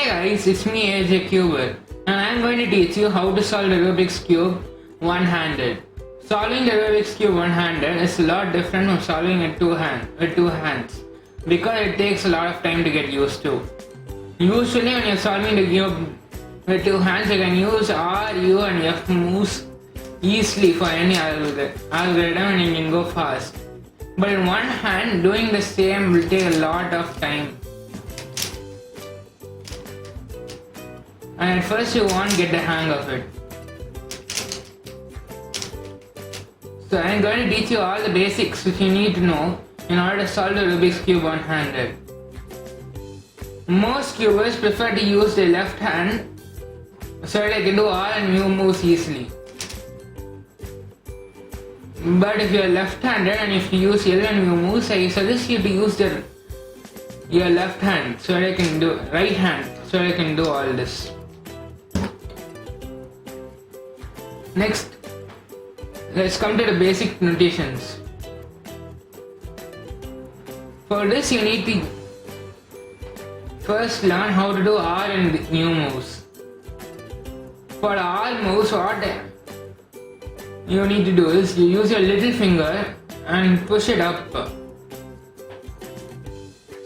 Hi guys, it's me AJ Cuber and I'm going to teach you how to solve the Rubik's Cube one-handed. Solving the Rubik's Cube one-handed is a lot different from solving it with two hands because it takes a lot of time to get used to. Usually when you're solving the cube with two hands, you can use R, U and F moves easily for any algorithm and you can go fast. But in one hand, doing the same will take a lot of time. And at first you won't get the hang of it. So I'm going to teach you all the basics which you need to know in order to solve the Rubik's Cube one-handed. Most cubers prefer to use their left hand so that they can do R and U moves easily. But if you are left-handed and if you use L and U moves, I suggest you to use your left hand so that I can do right hand so that I can do all this. Next, let's come to the basic notations. For this, you need to first learn how to do R and U moves. For R moves, what you need to do is you use your little finger and push it up.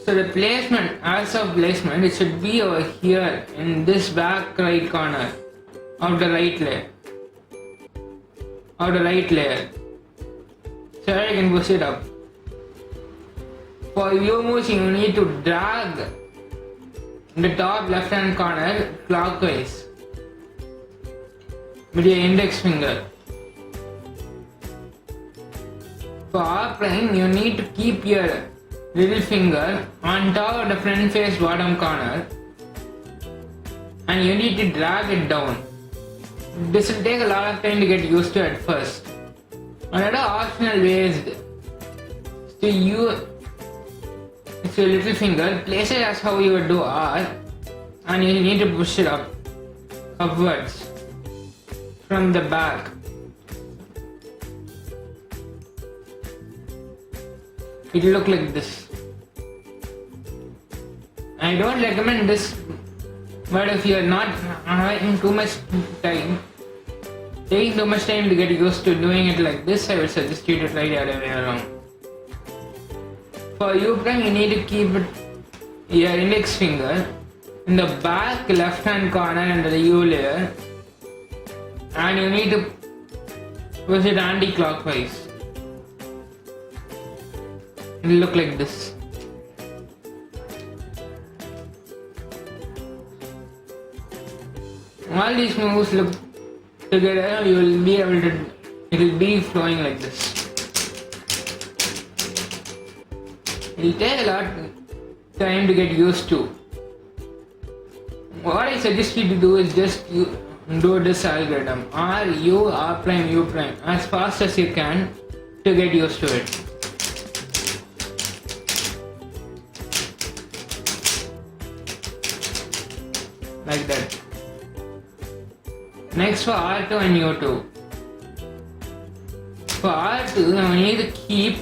So the placement, as of placement, it should be over here in this back right corner of the right layer. So that I can push it up. For U moves, you need to drag the top left hand corner clockwise with your index finger. For R prime, you need to keep your little finger on top of the front face bottom corner and you need to drag it down. This will take a lot of time to get used to at first. Another optional way is to use your little finger, place it as how you would do R and you need to push it upwards from the back. It will look like this. I don't recommend this, but if you are not having too much time, taking too much time to get used to doing it like this, I would suggest you to try the other way around. For U prime, you need to keep your index finger in the back left hand corner under the U layer and you need to push it anti-clockwise. It will look like this. All these moves look together, you will be able to, it will be flowing like this. It will take a lot of time to get used to. What I suggest you to do is just do this algorithm R, U, R prime, U prime as fast as you can to get used to it. Like that. Next for R2 and U2. For R2, you need to keep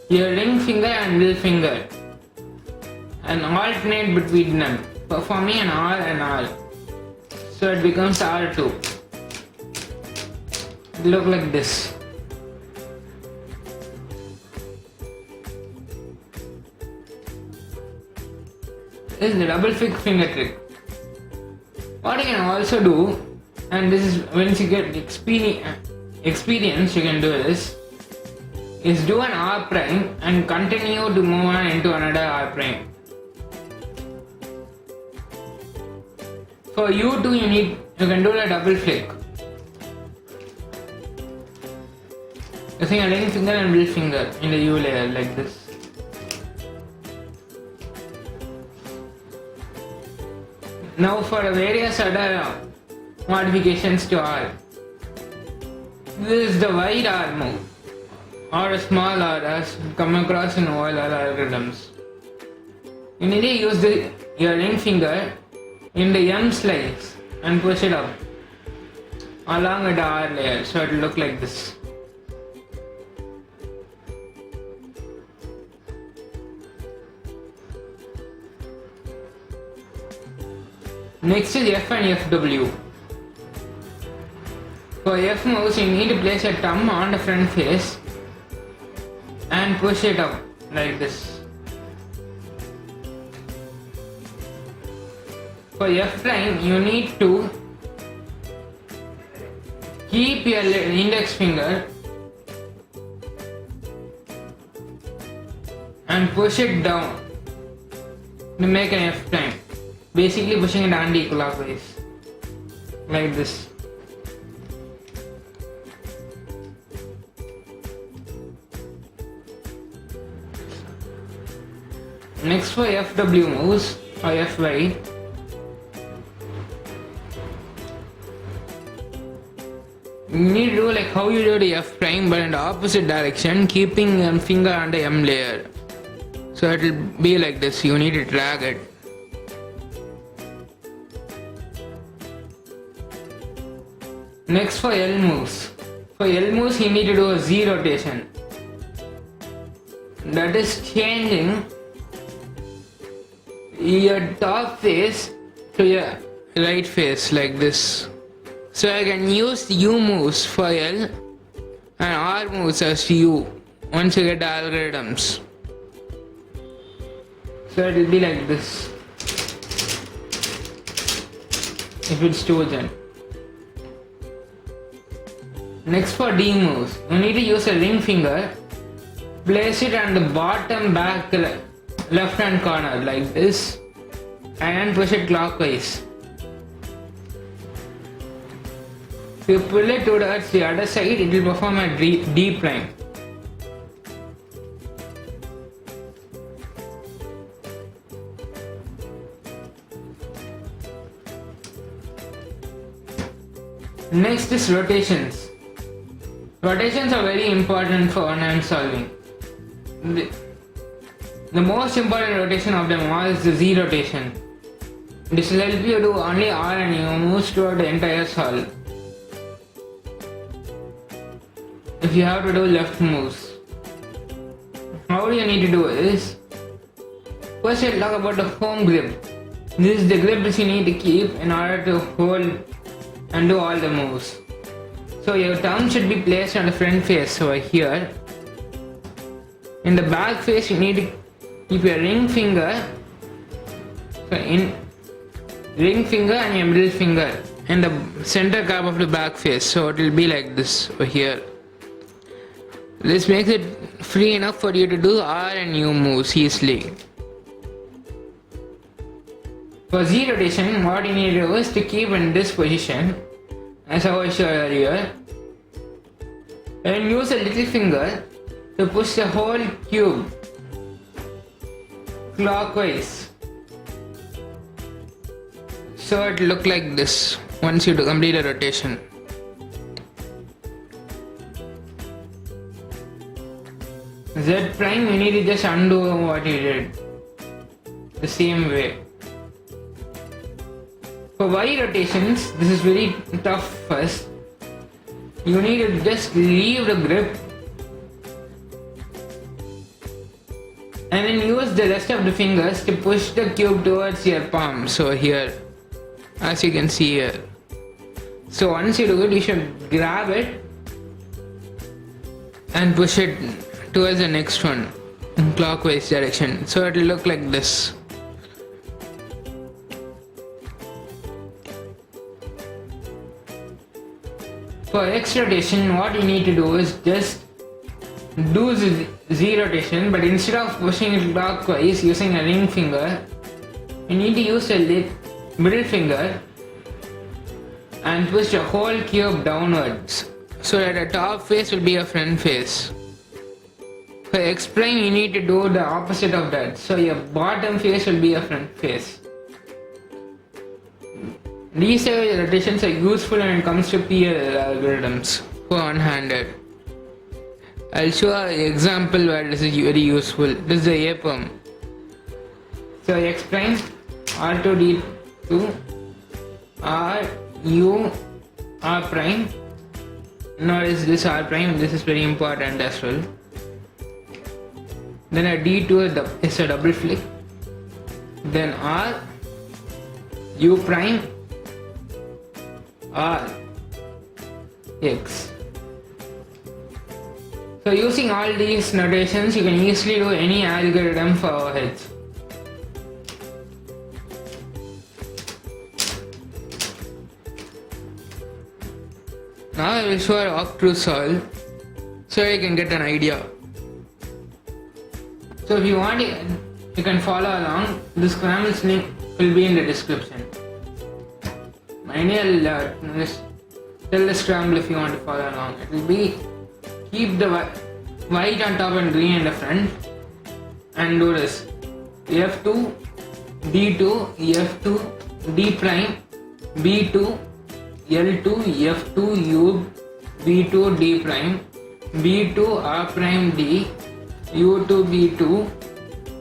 your ring finger and middle finger and alternate between them, performing an R and R. So it becomes R2. It look like this. This is the double finger trick. What you can also do, and this is once you get experience, you can do this, is do an R prime and continue to move on into another R prime. For U2, you can do the double flick. Using a ring finger and middle finger in the U layer like this. Now for the various other modifications to R. This is the wide R move or a small R as come across in all other algorithms. You need to use your ring finger in the M slice and push it up along with the R layer so it will look like this. Next is F and FW. For F moves, you need to place your thumb on the front face and push it up like this. For F prime, you need to keep your index finger and push it down to make an F prime. Basically pushing it anti-clockwise like this. Next for FW moves or FY, you need to do like how you do the F prime but in the opposite direction, keeping your finger on the M layer. So it will be like this, you need to drag it. Next for L moves. For L moves you need to do a Z rotation. That is changing your top face to your right face like this. So I can use U moves for L and R moves as U once you get the algorithms. So it will be like this if it's chosen. Next for D moves, you need to use a ring finger, place it on the bottom back left hand corner like this and push it clockwise. If you pull it towards the other side, it will perform a D prime. Next is rotations. Rotations are very important for one-hand solving. The most important rotation of them all is the Z rotation. This will help you do only R and U moves throughout the entire solve. If you have to do left moves, how you need to do is, first I'll talk about the home grip. This is the grip which you need to keep in order to hold and do all the moves. So your thumb should be placed on the front face over here. In the back face you need to keep your ring finger, and your middle finger in the center cap of the back face. So it will be like this over here. This makes it free enough for you to do R and U moves easily. For Z rotation, what you need to do is to keep in this position, as I showed earlier, and use a little finger to push the whole cube clockwise. So it will look like this once you complete a rotation. Z prime, you need to just undo what you did the same way. For Y rotations, this is very tough first. You need to just leave the grip and then use the rest of the fingers to push the cube towards your palm. So here, as you can see here. So once you do it, you should grab it and push it towards the next one in clockwise direction. So it will look like this. For X rotation, what you need to do is just do Z rotation, but instead of pushing it clockwise using a ring finger, you need to use a middle finger and push the whole cube downwards so that the top face will be a front face. For X prime, you need to do the opposite of that, so your bottom face will be a front face. These rotations are useful when it comes to PL algorithms for one-handed. I'll show an example where this is very useful. This is the A perm. So X prime, R2D2, R, U, R prime. Notice this R prime, this is very important as well. Then a D2 is a double flick. Then R, U prime R X. So using all these notations, you can easily do any algorithm for H. Now I will show a walkthrough solve so you can get an idea. So if you want, you can follow along. The scrambles link will be in the description. Mainly I'll tell the scramble if you want to follow along. It will be keep the white on top and green in the front and do this. F2, D2, F2, D prime, B2, L2, F2, U, B2, D prime, B2, R prime, D, U2, B2,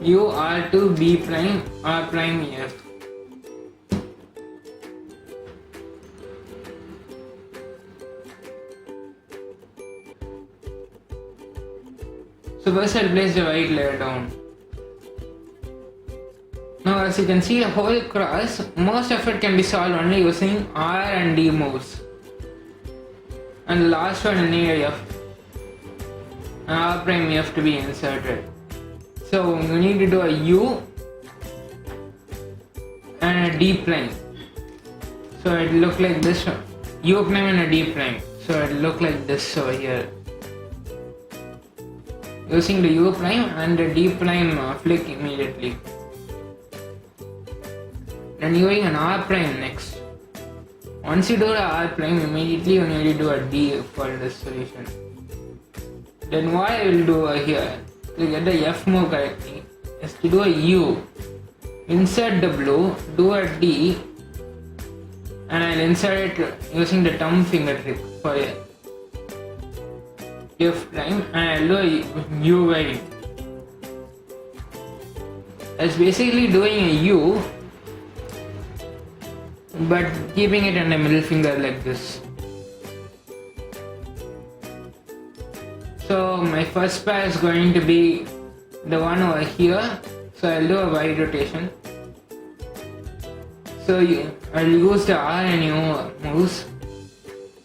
U, R2, B prime, R prime, F. So first I'll place the white layer down. Now as you can see the whole cross, most of it can be solved only using R and D moves. And the last one will need F. R prime F to be inserted. So you need to do a U and a D prime. So it will look like this one. U prime and a D prime. So it will look like this over here. Using the U prime and the D prime flick immediately. Then using an R prime next. Once you do the R prime, immediately you need to do a D for this solution. Then what I will do here to get the F move correctly is to do a U, insert the blue, do a D, and I'll insert it using the thumb finger trick for it. F prime and I'll do a U white. It's basically doing a U but keeping it on the middle finger like this. So my first pair is going to be the one over here. So I'll do a Y rotation. So I'll use the R and U moves.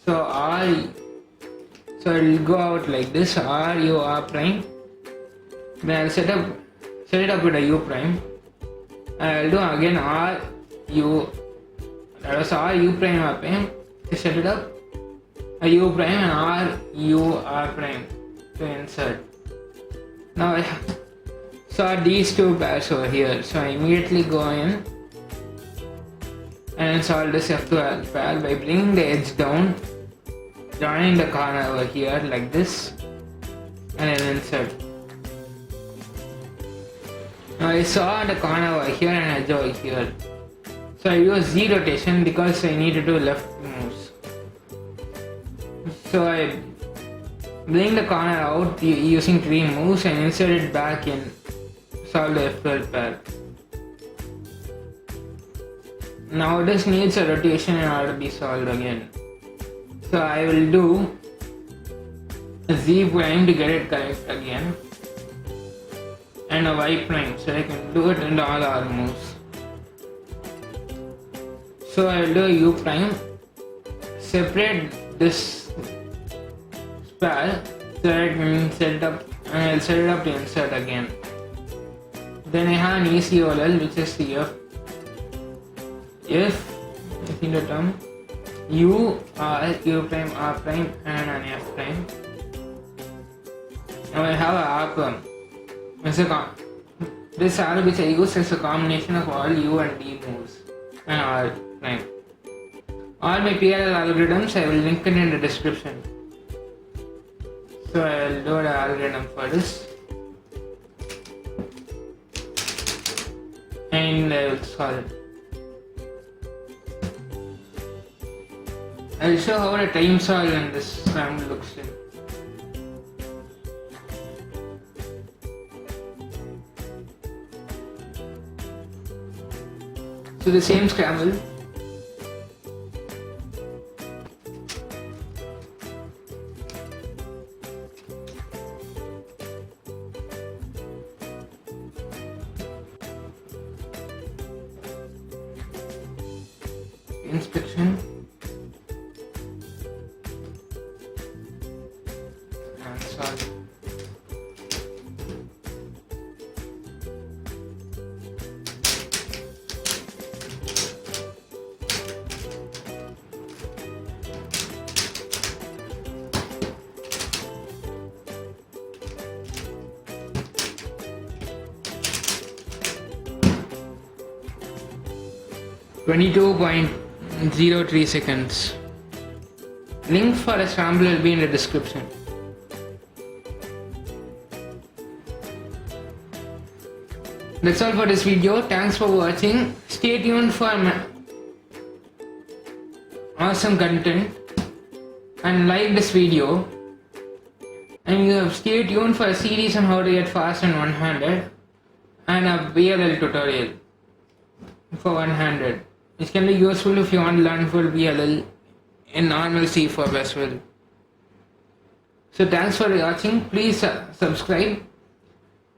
So I'll go out like this, R, U, R prime. Then I'll set it up with a U prime. I'll do again R, U. That was R, U prime, R prime. To set it up, a U prime and R, U, R prime to insert. Now I saw these two pairs over here. So I immediately go in and solve this F2 pair by bringing the edge down, joining the corner over here like this, and then insert. Now I saw the corner over here and edge over here. So I use Z rotation because I need to do left moves. So I bring the corner out using 3 moves and insert it back in, solve the F12 pair. Now this needs a rotation in order to be solved again. So I will do a Z prime to get it correct again, and a Y prime so I can do it in all our moves. So I will do a U prime, separate this pair so that I can set it up, and I will set it up to insert again. Then I have an easy OLL which is the F, I think the term, U, R, U prime, R prime and an F prime. Now I have a R prime. This R which I use is a combination of all U and D moves and R prime. All my PLL algorithms I will link it in the description. So I will do the algorithm for this and I will solve it. I will show how the time solve in this scramble looks like. So the same scramble. inspection. That's all. .03 seconds. Link for a scramble will be in the description. That's all for this video. Thanks for watching. Stay tuned for awesome content and like this video. And you have stay tuned for a series on how to get fast and one-handed and a VLL tutorial for one-handed. It can be useful if you want to learn full VLL in normal C4 as well. So thanks for watching. Please subscribe.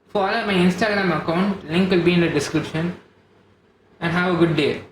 Follow my Instagram account. Link will be in the description. And have a good day.